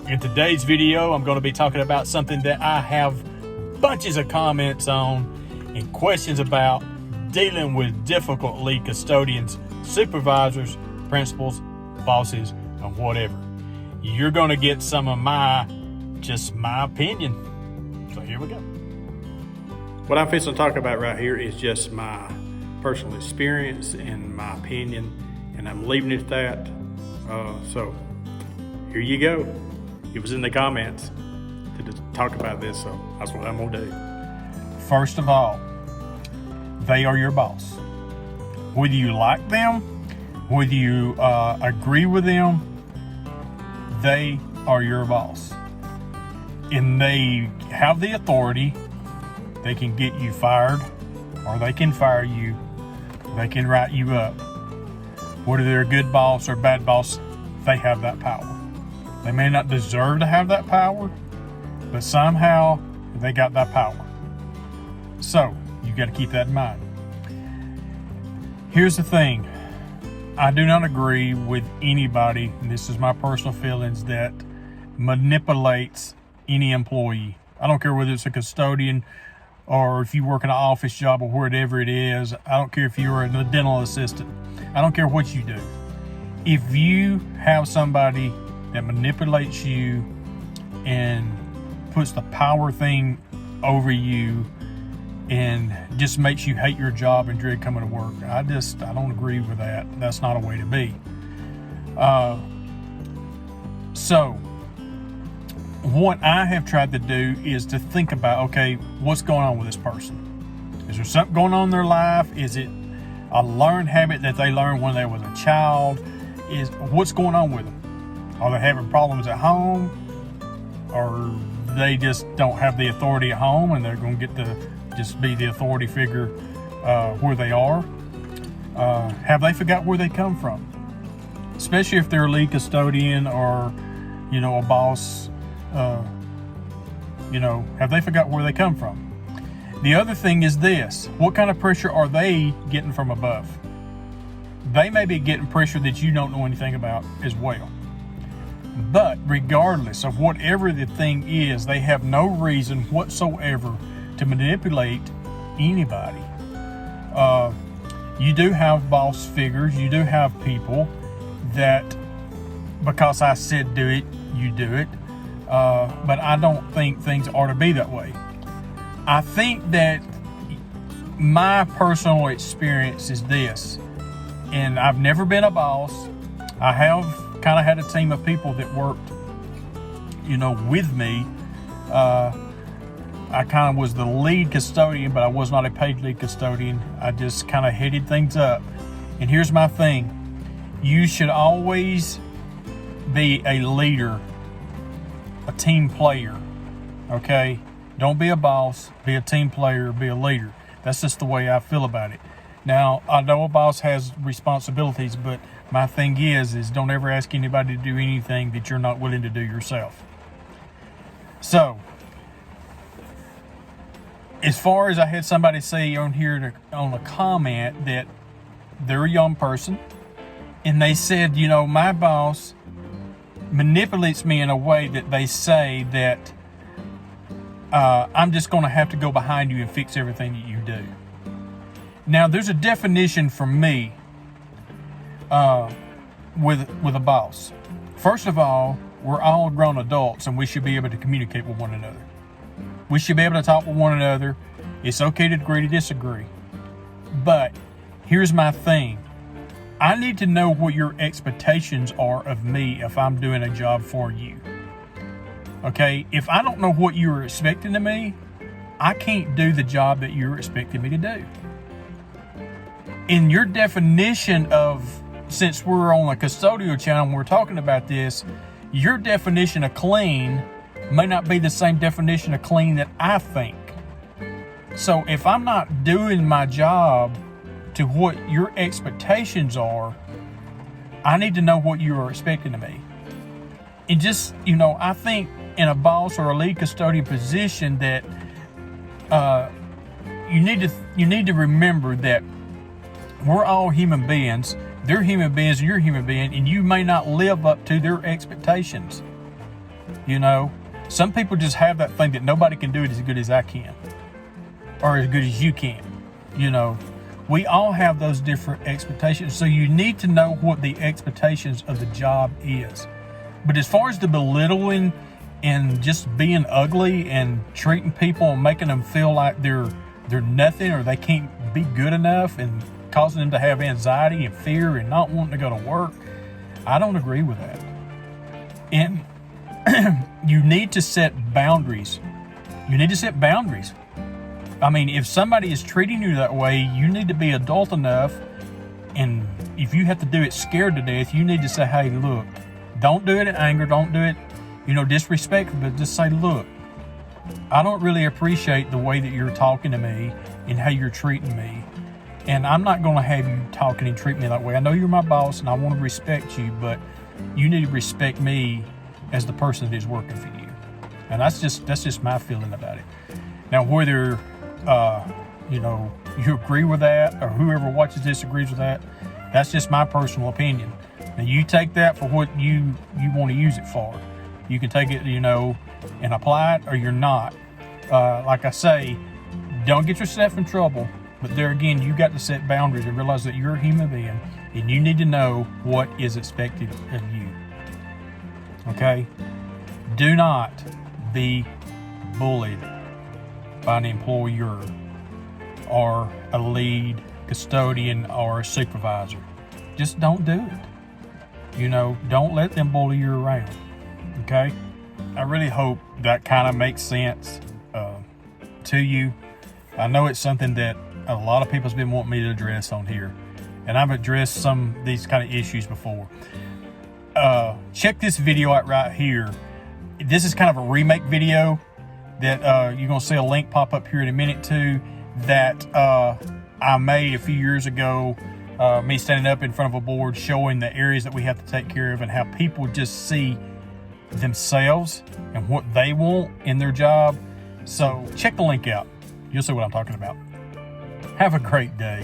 In today's video, I'm going to be talking about something that I have bunches of comments on and questions about dealing with difficult lead custodians, supervisors, principals, bosses, and whatever. You're going to get some of my opinion. So here we go. What I'm fixing to talk about right here is just my personal experience and my opinion, and I'm leaving it at that. So here you go. It was in the comments to talk about this, so that's what I'm gonna do. First of all, they are your boss. Whether you like them, whether you agree with them, they are your boss. And they have the authority. They can get you fired, or they can fire you. They can write you up. Whether they're a good boss or bad boss, they have that power. They may not deserve to have that power, but somehow they got that power. So you got to keep that in mind. Here's the thing. I do not agree with anybody, and this is my personal feelings, that manipulates any employee. I don't care whether it's a custodian or if you work in an office job or whatever it is. I don't care if you're a dental assistant. I don't care what you do. If you have somebody that manipulates you and puts the power thing over you and just makes you hate your job and dread coming to work, I don't agree with that. That's not a way to be. So what I have tried to do is to think about, okay, what's going on with this person? Is there something going on in their life? Is it a learned habit that they learned when they was a child? What's going on with them? Are they having problems at home? Or they just don't have the authority at home and they're going to get to just be the authority figure where they are? Have they forgot where they come from? Especially if they're a lead custodian or, a boss. Have they forgot where they come from? The other thing is this: what kind of pressure are they getting from above? They may be getting pressure that you don't know anything about as well. But regardless of whatever the thing is, they have no reason whatsoever to manipulate anybody. You do have boss figures. You do have people that, because I said do it, you do it. But I don't think things ought to be that way. I think that my personal experience is this, and I've never been a boss. I have kind of had a team of people that worked, with me. I kind of was the lead custodian, but I was not a paid lead custodian. I just kind of headed things up. And here's my thing. You should always be a leader, a team player, okay? Don't be a boss, be a team player, be a leader. That's just the way I feel about it. Now, I know a boss has responsibilities, but my thing is don't ever ask anybody to do anything that you're not willing to do yourself. So, as far as I had somebody say on here on a comment that they're a young person, and they said, my boss manipulates me in a way that they say that I'm just going to have to go behind you and fix everything that you do. Now, there's a definition for me with a boss. First of all, we're all grown adults and we should be able to communicate with one another. We should be able to talk with one another. It's okay to agree to disagree. But here's my thing. I need to know what your expectations are of me if I'm doing a job for you. Okay? If I don't know what you're expecting of me, I can't do the job that you're expecting me to do. In your definition of, since we're on a custodial channel and we're talking about this, your definition of clean may not be the same definition of clean that I think. So if I'm not doing my job to what your expectations are, I need to know what you are expecting of me. And just, I think in a boss or a lead custodian position that you need to remember that we're all human beings. They're human beings and you're a human being, and you may not live up to their expectations. You know, some people just have that thing that nobody can do it as good as I can, or as good as you can. You know, we all have those different expectations. So you need to know what the expectations of the job is. But as far as the belittling and just being ugly and treating people and making them feel like they're nothing or they can't be good enough and causing them to have anxiety and fear and not wanting to go to work, I don't agree with that. And you need to set boundaries. You need to set boundaries. I mean, if somebody is treating you that way, you need to be adult enough, and if you have to do it scared to death, you need to say, hey, look, don't do it in anger, don't do it, disrespectful, but just say, look, I don't really appreciate the way that you're talking to me and how you're treating me, and I'm not going to have you talking and treat me that way. I know you're my boss and I want to respect you, but you need to respect me as the person that is working for you. And that's just my feeling about it. Now, whether you agree with that or whoever watches this agrees with that, that's just my personal opinion. Now, you take that for what you want to use it for. You can take it, and apply it, or you're not. Like I say, don't get yourself in trouble. But there again, you got to set boundaries and realize that you're a human being and you need to know what is expected of you. Okay? Do not be bullied by an employer or a lead custodian or a supervisor. Just don't do it. Don't let them bully you around. Okay? I really hope that kind of makes sense to you. I know it's something that a lot of people's been wanting me to address on here, and I've addressed some of these kind of issues before. Check this video out right here. This is kind of a remake video that you're going to see a link pop up here in a minute to, that I made a few years ago, me standing up in front of a board showing the areas that we have to take care of and how people just see themselves and what they want in their job. So check the link out. You'll see what I'm talking about. Have a great day.